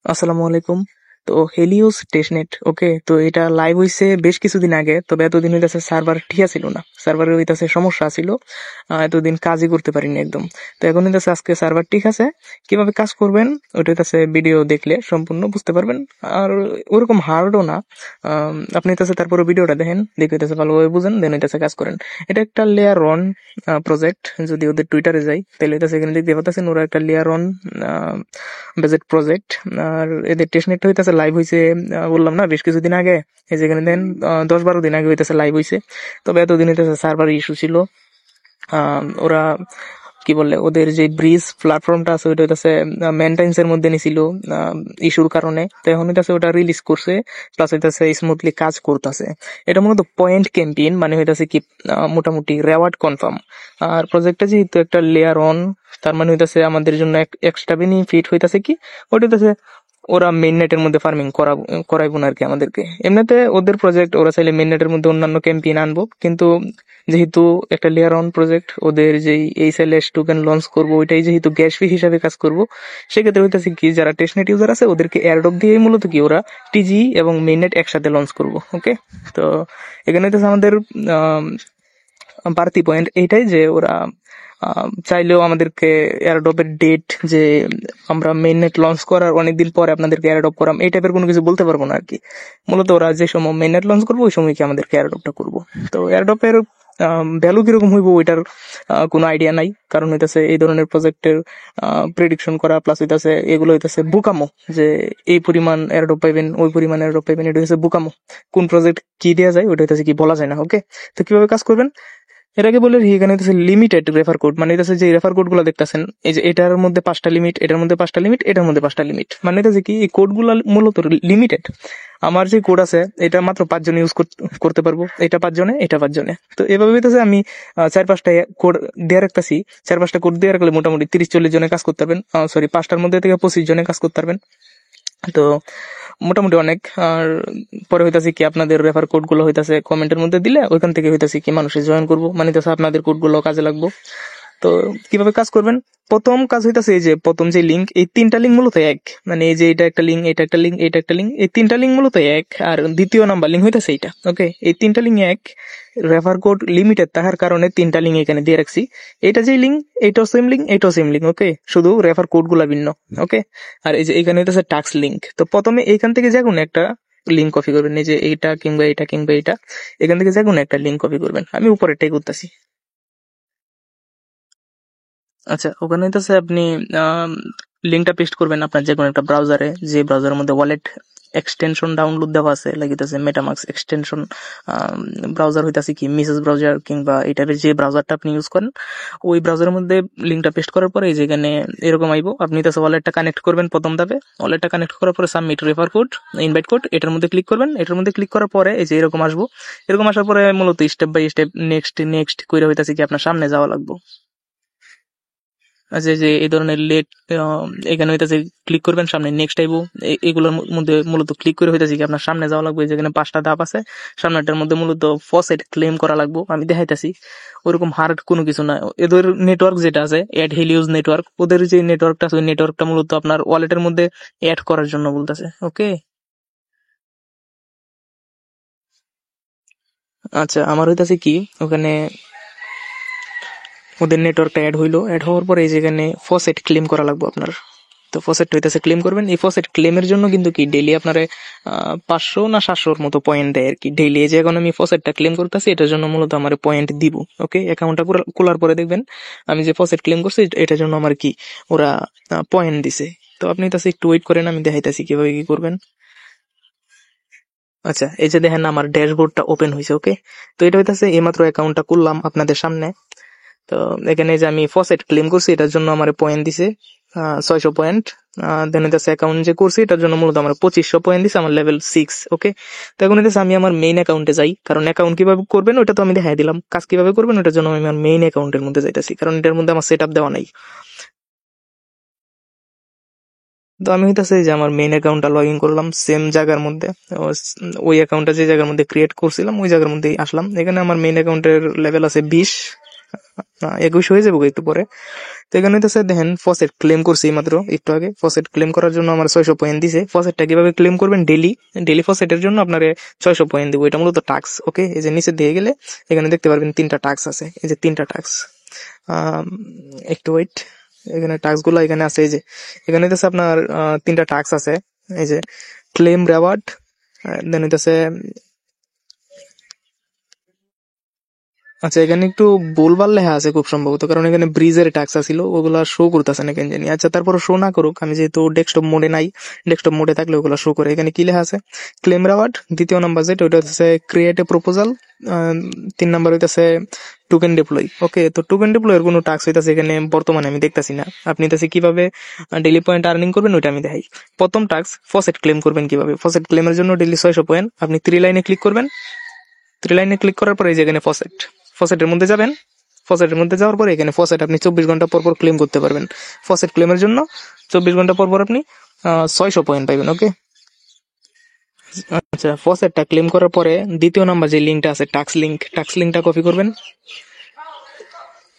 আসসালামু আলাইকুম। তো হেলিওস টেস্টনেট, ওকে, তো এটা লাইভ হইছে বেশ কিছুদিন আগে, তবে এতদিন হইতাছে সার্ভার ঠিক ছিল না, সার্ভারের হইতাছে সমস্যা ছিল। এতদিন কাজই করতে পারিনি একদম। তো এখন হইতাছে আজকে সার্ভার ঠিক আছে। কিভাবে কাজ করবেন ওইটা হইতাছে ভিডিও দেখলে সম্পূর্ণ বুঝতে পারবেন। আর ওরকম হার্ডও না। আপনি হইতাছে তারপরে ভিডিওটা দেখেন, দেখে হইতাছে ভালোভাবে বুঝেন, দেন হইতাছে কাজ করেন। এটা একটা লেয়ার অন প্রজেক্ট। যদি ওদের টুইটারে যাই তাহলে হইতাছে এখানে দেখতে পাচ্ছেন ওরা একটা লেয়ার অন বাজেট প্রজেক্ট। আর এদের টেস্টনেট হইতেছে লাইভ হইছে, বললাম না বেশ কিছুদিন আগে। এই যেখানে দেন 10-12 দিন আগে হইতেছে লাইভ হইছে। তবে এতদিন হইতেছে সার্ভার ইস্যু ছিল। ওরা কি বলে, ওদের যে ব্রিজ প্ল্যাটফর্মটা আছে ওইটা হইতেছে মেনটেন্স এর মধ্যে নিছিল ইস্যুর কারণে। তো এখন হইতেছে ওটা রিলিজ করছে, প্লাস হইতেছে স্মুথলি কাজ করতেছে। এটা মূলত পয়েন্ট ক্যাম্পেইন, মানে হইতেছে কি মোটামুটি রেওয়ার্ড কনফার্ম। আর প্রজেক্টটা যেহেতু একটা লেয়ার অন, তার মানে হইতেছে আমাদের জন্য এক্সট্রা বেনিফিট হইতেছে কি, ওটা হইতেছে ওরা মেইন নেটের মধ্যে ফার্মিং করাইবো না আর কি আমাদেরকে। এমনিতে ওদের প্রজেক্ট, ওরা চাইলে মেইন নেটের মধ্যে অন্যান্য ক্যাম্পেইন আনবো, কিন্তু যেহেতু একটা লেয়ার অন প্রজেক্ট, ওদের যেই এইচএলএস টোকেন লঞ্চ করবো ওইটাই যেহেতু গ্যাস ফি হিসাবে কাজ করবো, সেক্ষেত্রে হইতেছে কি যারা টেস্টনেট ইউজার আছে ওদেরকে এয়ারড্রপ দিয়ে মূলত কি ওরা টিজি এবং মেইননেট একসাথে লঞ্চ করবো। ওকে, তো এখানে হইতেছে আমাদের বাড়তি পয়েন্ট এইটাই যে ওরা চাইলেও আমাদেরকে এয়ারড্রপের ডেট, যে আমরা মেইননেট লঞ্চ করার অনেকদিন পরে আপনাদেরকে এয়ারড্রপ করাম, এই টাইপের কোনো কিছু বলতে পারবো না আর কি। মূলত ওরা যে সময় মেইননেট লঞ্চ করবো ওই সময় কি আমাদেরকে এয়ারড্রপটা করবো। তো এয়ারড্রপের ভ্যালু কিরকম হইব ওইটার কোনো আইডিয়া নাই, কারণ হইতাছে এই ধরনের প্রজেক্টের প্রেডিকশন করা, প্লাস হইতাছে এগুলো হইতাছে বুকামো, যে এই পরিমাণ এয়ারড্রপ পাইবেন ওই পরিমাণ এয়ারড্রপ পাইবেন, এটা হচ্ছে বুকামো। কোন প্রজেক্ট কি দেওয়া যায় ওইটা হইতাছে কি বলা যায় না। ওকে, তো কিভাবে কাজ করবেন এর আগে বলে এখানে হচ্ছে লিমিটেড রেফার কোড, মানে হচ্ছে যে রেফার কোড গুলো দেখতেছেন, এই যে এটার মধ্যে 5টা লিমিট, এটার মধ্যে 5টা লিমিট, এটার মধ্যে 5টা লিমিট, মানে হচ্ছে কি এই কোড গুলো মূলত লিমিটেড। আমার যে কোড আছে এটা মাত্র 5 জন ইউজ করতে পারবো, এটা 5 জনে, এটা 5 জনে। তো এভাবে হইতেছে আমি 4-5টা কোড দিয়ে রাখতেছি। 4-5টা কোড দিয়ে রাখলে মোটামুটি 30-40 জনে কাজ করতে পারবেন। সরি, 5টার মধ্যে থেকে 25 জনে কাজ করতে পারবেন। তো মোটামুটি অনেক। আর পরে হইতাছে কি আপনাদের রেফার কোড গুলো হইতাছে কমেন্টের মধ্যে দিলে ওইখান থেকে হইতাছে কি মানুষে জয়েন করবো, মানে হইতাছে আপনাদের কোড গুলো কাজে লাগবো। তো কিভাবে কাজ করবেন, প্রথম কাজ হইতাছে এই যে প্রথম যে লিঙ্ক, এই 3টা লিঙ্ক মূলত এক, মানে এই যে এটা একটা লিঙ্ক, এটা একটা লিঙ্ক, এটা একটা লিঙ্ক, এই 3টা লিঙ্ক মূলত এক। আর দ্বিতীয় নাম্বার লিঙ্ক হইতাছে এইটা। ওকে, এই 3টা লিঙ্ক এক। রেফার কোড লিমিটেড থাকার কারণে 3টা লিঙ্ক এখানে দিয়ে রাখছি। এটা যে লিঙ্ক, এটাও সেম লিঙ্ক, এটাও সেম লিঙ্ক। ওকে, শুধু রেফার কোড গুলা ভিন্ন। ওকে, আর এই যে এখানে হইতাছে টাস্ক লিঙ্ক। তো প্রথমে এইখান থেকে যে কোনো একটা লিঙ্ক কপি করবেন, এই যে এইটা কিংবা এটা কিংবা এটা, এখান থেকে যে কোনো একটা লিঙ্ক কপি করবেন। আমি উপরেরটাই করতেছি। আচ্ছা, ওখানে হইতাছে আপনি লিঙ্কটা পেস্ট করবেন আপনার যে কোনো একটা ব্রাউজারে, যে ব্রাউজারের মধ্যে ওয়ালেট এক্সটেনশন ডাউনলোড দেওয়া আছে, লাগিতেছে মেটামাক্স এক্সটেনশন ব্রাউজার হইতাছে কি মিসেস ব্রাউজার, কিংবা এটার যে ব্রাউজারটা আপনি ইউজ করেন ওই ব্রাউজারের মধ্যে লিঙ্কটা পেস্ট করার পরে এই যেখানে এরকম আইবো, আপনি হইতাছে ওয়ালেটটা কানেক্ট করবেন প্রথম ধাপে। ওয়ালেটটা কানেক্ট করার পরে submit refer code, invite code, এটার মধ্যে ক্লিক করবেন। এটার মধ্যে ক্লিক করার পরে এই যে এরকম আসবো। এরকম আসার পরে মূলত step by step next next করে হইতাছে কি আপনার সামনে যাওয়া লাগবে। আচ্ছা, যে এই ধরনের লেট এখানে হইতাছে ক্লিক করবেন, সামনে নেক্সট আইবো। এগুলোর মধ্যে মূলত ক্লিক করে হইতাছে কি আপনার সামনে যাওয়া লাগবে, যেখানে 5টা ধাপ আছে। সামনেটার মধ্যে মূলত ফসেট ক্লেম করা লাগবে, আমি দেখাইতাছি। ওরকম হার্ড কোনো কিছু না। এদের নেটওয়ার্ক যেটা আছে অ্যাড হেলিওস নেটওয়ার্ক, ওদের যে নেটওয়ার্কটা আছে ওই নেটওয়ার্কটা মূলত আপনার ওয়ালেটের মধ্যে অ্যাড করার জন্য বলতেছে। ওকে, আচ্ছা, আমার হইতাছে কি ওখানে ওদের নেটওয়ার্কটা অ্যাড হইলো, অ্যাড হওয়ার পরে এই যেখানে ফসেট ক্লেম করা লাগবে আপনার। তো ফসেট হইতেছে ক্লেম করবেন। এই ফসেট ক্লেমের জন্য কিন্তু কি ডেইলি আপনারে 500 না 700-র মতো পয়েন্ট দেয় আর কি ডেইলি। এই যে এখন আমি ফসেটটা ক্লেম করতেছি এটার জন্য মূলত আমার পয়েন্ট দিব। ওকে, অ্যাকাউন্টটা খোলার পরে দেখবেন আমি যে ফসেট ক্লেম করছি এটার জন্য আমার কি ওরা পয়েন্ট দিছে। তো আপনি তাছে একটু ওয়েট করেন, আমি দেখাইতাছি কিভাবে কি করবেন। আচ্ছা, এই যে দেখেন আমার ড্যাশবোর্ডটা ওপেন হয়েছে। ওকে, তো এটা হইতাছে এইমাত্র অ্যাকাউন্টটা করলাম আপনাদের সামনে। তো এখানে যে আমি ফসেট ক্লেম করছি এটার জন্য আমার পয়েন্ট দিছে 600 পয়েন্ট। দেন হইতেছে অ্যাকাউন্ট যে করছি এটার জন্য মূলত আমার 2500 পয়েন্ট দিছে, আমার লেভেল 6। ওকে, তো এখন হইতেছে আমি আমার মেইন অ্যাকাউন্টে যাই, কারণ অ্যাকাউন্ট কিভাবে করবেন ওটা তো আমি দেখাই দিলাম। কাজ কিভাবে করবেন ওটার জন্য আমি আমার মেইন অ্যাকাউন্টের মধ্যে যাইতেছি, কারণ এটার মধ্যে আমার সেট আপ দেওয়া নাই। তো আমি হইতেছে যে আমার মেইন অ্যাকাউন্টটা লগ ইন করলাম সেম জায়গার মধ্যে। ওই অ্যাকাউন্টটা যে জায়গার মধ্যে ক্রিয়েট করছিলাম ওই জায়গার মধ্যেই আসলাম। এখানে আমার মেইন অ্যাকাউন্টের লেভেল আছে 20। 21 হয়ে যাবো একটু পরে। তো এখানে হইতেছে দেখেন ফসেট ক্লেম করছি মাত্র একটু আগে। ফসেট ক্লেম করার জন্য আমার 600 পয়েন্ট দিছে। ফসেটটা কিভাবে ক্লেম করবেন? ডেলি ডেলি ফসেটের জন্য আপনার 600 পয়েন্ট দিব। এটা মূলত টাক্স। ওকে, এই যে নিচে দিয়ে গেলে এখানে দেখতে পারবেন 3টা টাক্স আছে। এই যে 3টা টাক্স, একটু ওয়েট, এখানে টাস্ক গুলো এখানে আছে। এই যে এখানে হইতেছে আপনার 3টা টাস্ক আছে। এই যে ক্লেম রেওয়ার্ড, দেন হইতেছে, আচ্ছা এখানে একটু ভুলভাল লেখা আছে খুব সম্ভবত, কারণ এখানে ব্রিজের টাস্ক ছিল, ওগুলা শো করতেছে না কেন জানি। আচ্ছা তারপর শো না করুক, আমি যেহেতু ডেস্কটপ মোডে নাই, ডেস্কটপ মোডে থাকলে ওগুলা শো করে। এখানে কি লেখা আছে? ক্লেম রেওয়ার্ড, দ্বিতীয় নাম্বার যেটা ওইটা হচ্ছে ক্রিয়েট এ প্রপোজাল, 3 নাম্বার হইতেছে টোকেন ডিপ্লয়। ওকে, তো টোকেন ডিপ্লয় এর কোনো টাস্ক হইতাছে এখানে বর্তমানে আমি দেখতাছি না। আপনি হইতাছে কিভাবে ডেইলি পয়েন্ট আর্নিং করবেন ওইটা আমি দেখাই। প্রথম টাস্ক ফসেট ক্লেম করবেন কিভাবে। ফসেট ক্লেমের জন্য ডেইলি 600 পয়েন্ট। আপনি 3 লাইনে ক্লিক করবেন। 3 লাইনে ক্লিক করার পরে এই যে এখানে ফসেট, ফসেটের মধ্যে যাবেন। ফসেটের মধ্যে যাওয়ার পরে এখানে ফসেট আপনি 24 ঘন্টা পর পর ক্লেম করতে পারবেন। ফসেট ক্লেমের জন্য 24 ঘন্টা পর পর আপনি 600 পয়েন্ট পাইবেন। ওকে, আচ্ছা ফসেটটা ক্লেম করার পরে দ্বিতীয় নাম্বার যে লিঙ্কটা আছে টাক্স লিঙ্ক, টাক্স লিঙ্কটা কপি করবেন।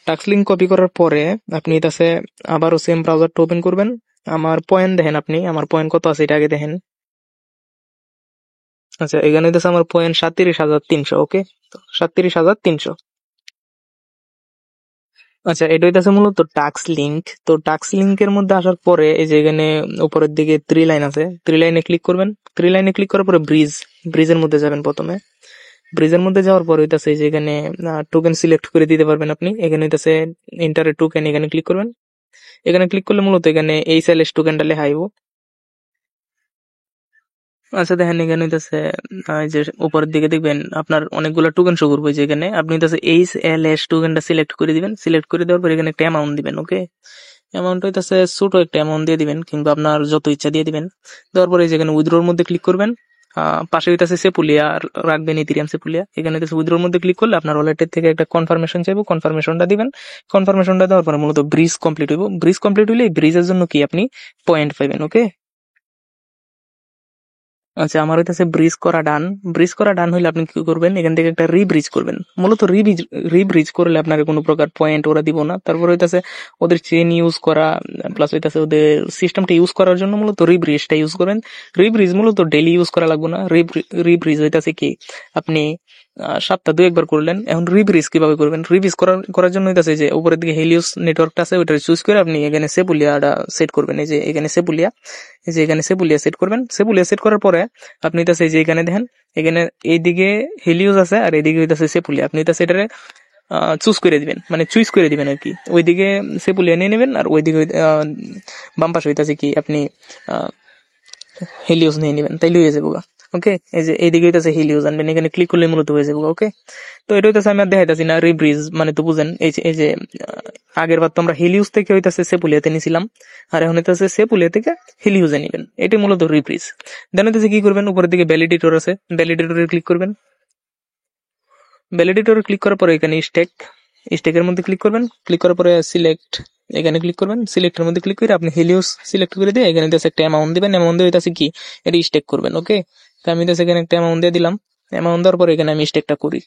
টাক্স লিঙ্ক কপি করার পরে আপনি এটাছে আবারও সেম ব্রাউজারটা ওপেন করবেন। আমার পয়েন্ট দেখেন, আপনি আমার পয়েন্ট কত আছে এটা আগে দেখেন। আচ্ছা এখানে হইতেছে আমার পয়েন্ট 37,300। ওকে, 37,300। আচ্ছা এটা হইতাছে মূলত টাক্স লিংক। তো টাক্স লিংকের মধ্যে আসার পরে এই যে এখানে উপরের দিকে 3 লাইন আছে, 3 লাইনে ক্লিক করবেন। 3 লাইনে ক্লিক করার পরে ব্রিজের মধ্যে যাবেন প্রথমে। ব্রিজের মধ্যে যাওয়ার পর হইতাছে এই যে এখানে টোকেন সিলেক্ট করে দিতে পারবেন আপনি। এখানে হইতাছে এন্টার এ টোকেন, এখানে ক্লিক করবেন। এখানে ক্লিক করলে মূলত এখানে এই সেলেস টোকেনটা লেখা আইবো। আচ্ছা দেখেন এখানে হইতাছে এই যে উপরের দিকে দেখবেন আপনার অনেকগুলো টোকেন শো করবে। যে এখানে আপনি হইতাছে এইচ এল এস টোকেনটা সিলেক্ট করে দিবেন। সিলেক্ট করে দেওয়ার পর এখানে একটা অ্যামাউন্ট দিবেন। ওকে, অ্যামাউন্ট হইতাছে ছোট একটা অ্যামাউন্ট দিয়ে দিবেন, কিংবা আপনার যত ইচ্ছা দিয়ে দিবেন। দেওয়ার পরে যেখানে উইথড্রোর মধ্যে ক্লিক করবেন। পাশে হইতাছে সেপুলিয়া রাখবেন, ইথেরিয়াম সেপুলিয়া। এখানে হইতাছে উইথড্রোর মধ্যে ক্লিক করলে আপনার ওয়ালেটের থেকে একটা কনফার্মেশন চাইবো, কনফার্মেশনটা দিবেন। কনফার্মেশনটা দেওয়ার পরে মূলত ব্রিজ কমপ্লিট হইব। ব্রিজ কমপ্লিট হইলে এই ব্রিজের জন্য কি আপনি পয়েন্ট পাইবেন। ওকে, আচ্ছা আমার হইতেছে ব্রিজ করা ডান। ব্রিজ করা ডান হইলে আপনি কি করবেন? এখান থেকে একটা রিব্রিজ করবেন। মূলত রিব্রিজ করলে আপনার কোনো প্রকার পয়েন্ট ওরা দিব না। তারপর হইতাছে ওদের চেন ইউজ করা, প্লাস হইতাছে ওদের সিস্টেমটা ইউজ করার জন্য মূলত রিব্রিজটা ইউজ করবেন। রিব্রিজ মূলত ডেইলি ইউজ করা লাগবে না। রিব্রিজ হইতাছে কি আপনি সপ্তাহ 2 একবার করলেন। এখন রিব্রিজ কিভাবে করবেন? রিব্রিজ করার জন্য হইতাছে যে উপরের দিকে হেলিওস নেটওয়ার্কটা আছে, ওইটা চুজ করে আপনি এখানে সেপুলিয়াটা সেট করবেন। এই যে এখানে সেপুলিয়া, এই যে এখানে সেপুলিয়া সেট করবেন। সেপুলিয়া সেট করার পরে আপনি হইতাছে যে এখানে দেখেন, এখানে এইদিকে হেলিওস আছে আর এইদিকে হইতাছে সেপুলিয়া। আপনি হইতাছে এটারে চুজ করে দিবেন, মানে চুজ করে দিবেন আর কি। ওইদিকে সেপুলিয়া নিয়ে নেবেন, আর ওইদিকে বাম পাশে হইতাছে কি আপনি হেলিওস নিয়ে নেবেন, তাইলে হয়ে যাবো। ওকে, এই যে এইদিকে হইতাছে হেলিওস আনবেন, এখানে ক্লিক করলে মূলত হয়ে যাবো। ওকে, তো এটা হইতাছে আমি আর দেখাইতাছি না রিব্রিজ, মানে তো বুঝেন। এই যে আগের বার তো আমরা হেলিউস থেকে হইতাছে সেপুলিয়াতে নিছিলাম, আর এখন হইতাছে সেপুলিয়া থেকে হেলিউসে নিবেন। এটাই মূলত রিব্রিজ। দেন হইতাছে কি করবেন, উপরের দিকে ভ্যালিডেটর আছে, ভ্যালিডেটরে ক্লিক করবেন। ভ্যালিডেটরে ক্লিক করার পরে এখানে স্টেকের মধ্যে ক্লিক করবেন। ক্লিক করার পরে সিলেক্ট, এখানে ক্লিক করবেন। সিলেক্টের মধ্যে ক্লিক করে আপনি হেলিওস সিলেক্ট করে দিয়ে এখানে একটা অ্যামাউন্ট দিবেন। অ্যামাউন্ট দিয়ে হইতাছে কি এটা স্টেক করবেন। ওকে, তো আমি এখানে একটা অ্যামাউন্ট দিয়ে দিলাম। অ্যামাউন্ট দেওয়ার পরে এখানে আমি স্টেকটা করি।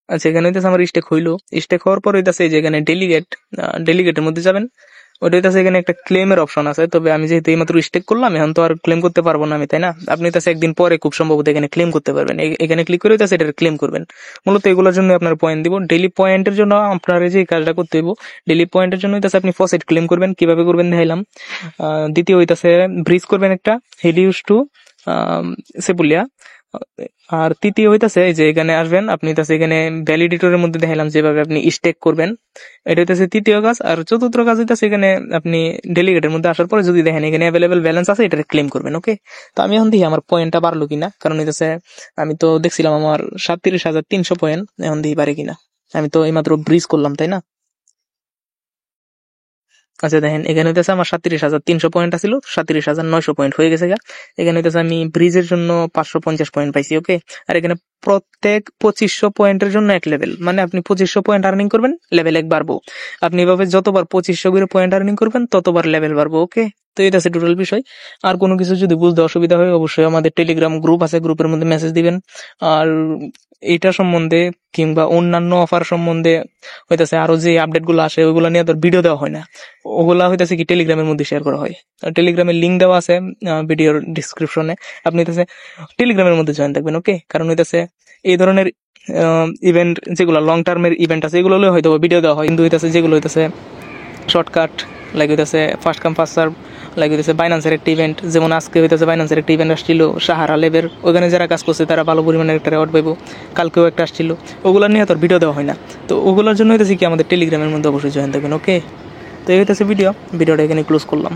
আচ্ছা এখানে হইতেছে আমার স্টেক হইলো। স্টেক হওয়ার পর হইতেছে এই যে এখানে ডেলিগেটের মধ্যে যাবেন। ওটা হইতেছে এখানে একটা ক্লেমের অপশন আছে। তবে আমি যেহেতু এইমাত্র স্টেক করলাম, এখন তো আর ক্লেম করতে পারবো না আমি, তাই না? আপনি হইতেছে একদিন পরে খুব সম্ভবত এখানে ক্লেম করতে পারবেন। এখানে ক্লিক করে হইতেছে এটা ক্লেম করবেন। মূলত এগুলোর জন্য আপনার পয়েন্ট দিব। ডেইলি পয়েন্টের জন্য আপনার এই যে কাজটা করতে হইব। ডেইলি পয়েন্টের জন্য হইতেছে আপনি ফসেট ক্লেম করবেন। কিভাবে করবেন দেখাইলাম। দ্বিতীয় হইতেছে ব্রিজ করবেন একটা হেলিউস টু সেপুলিয়া। আর তৃতীয় হইতাছে যে এখানে আসবেন আপনি, হইতাছে এখানে ভ্যালিডেটরের মধ্যে দেখাইলাম যেভাবে আপনি স্টেক করবেন, এটা হইতাছে তৃতীয় কাজ। আর চতুর্থ কাজ হইতাছে এখানে আপনি ডেলিগেটের মধ্যে আসার পরে যদি দেখেন এখানে অ্যাভেলেবেল ব্যালেন্স আছে, এটা ক্লেম করবেন। ওকে, তো আমি এখন দেখি আমার পয়েন্টটা বাড়লো কিনা, কারণ হইতাছে আমি তো দেখছিলাম আমার 37,300 পয়েন্ট, এখন দেখি পারে কিনা। আমি তো এইমাত্র ব্রিজ করলাম, তাই না? আচ্ছা দেখেন, এখানে হইতেছে আমার 37,300 পয়েন্ট আছিল, 37,900 পয়েন্ট হয়ে গেছে গা। এখানে হইতেছে আমি ব্রিজের জন্য 550 পয়েন্ট পাইছি, ওকে। আর এখানে প্রত্যেক 2500 পয়েন্টের জন্য 1 লেভেল, মানে আপনি 2500 পয়েন্ট আর্নিং করবেন, লেভেল 1 বাড়বো। আপনি এভাবে যতবার 2500 করে পয়েন্ট আর্নিং করবেন ততবার লেভেল বাড়বো, ওকে। তো এটা আছে টোটাল বিষয়। আর কোনো কিছু যদি বুঝতে অসুবিধা হয় অবশ্যই আমাদের টেলিগ্রাম গ্রুপ আছে, গ্রুপের মধ্যে মেসেজ দিবেন। আর এটা সম্বন্ধে কিংবা অন্যান্য অফার সম্বন্ধে হইতেছে আরো যে আপডেট গুলো আসে ওইগুলো নিয়ে তোর ভিডিও দেওয়া হয় না, ওগুলা হইতেছে কি টেলিগ্রামের মধ্যে শেয়ার করা হয়। টেলিগ্রামের লিঙ্ক দেওয়া আছে ভিডিওর ডিসক্রিপশনে, আপনি হইতেছে টেলিগ্রামের মধ্যে জয়েন থাকবেন, ওকে। কারণ হইতেছে এই ধরনের ইভেন্ট যেগুলো লং টার্মের ইভেন্ট আছে এগুলো হয়তো ভিডিও দেওয়া হয়, কিন্তু হইতেছে যেগুলো হইতেছে শর্টকাট, লাইক হইতেছে first come first serve, like হইতেছে বাইন্যান্সের একটা ইভেন্ট, যেমন আজকে হইতেছে বাইন্যান্সের একটা ইভেন্ট আসছিল সাহারা লেবের, ওখানে যারা কাজ করছে তারা ভালো পরিমাণের একটা রেওয়ার্ড পাইবো। কালকেও একটা আসছিল, ওগুলো নিয়ে তোর ভিডিও দেওয়া হয় না। তো ওগুলোর জন্য হইতেছে কি আমাদের টেলিগ্রামের মধ্যে অবশ্যই জয়েন থাকবেন, ওকে। তো এই হইতেছে ভিডিওটা এখানে ক্লোজ করলাম।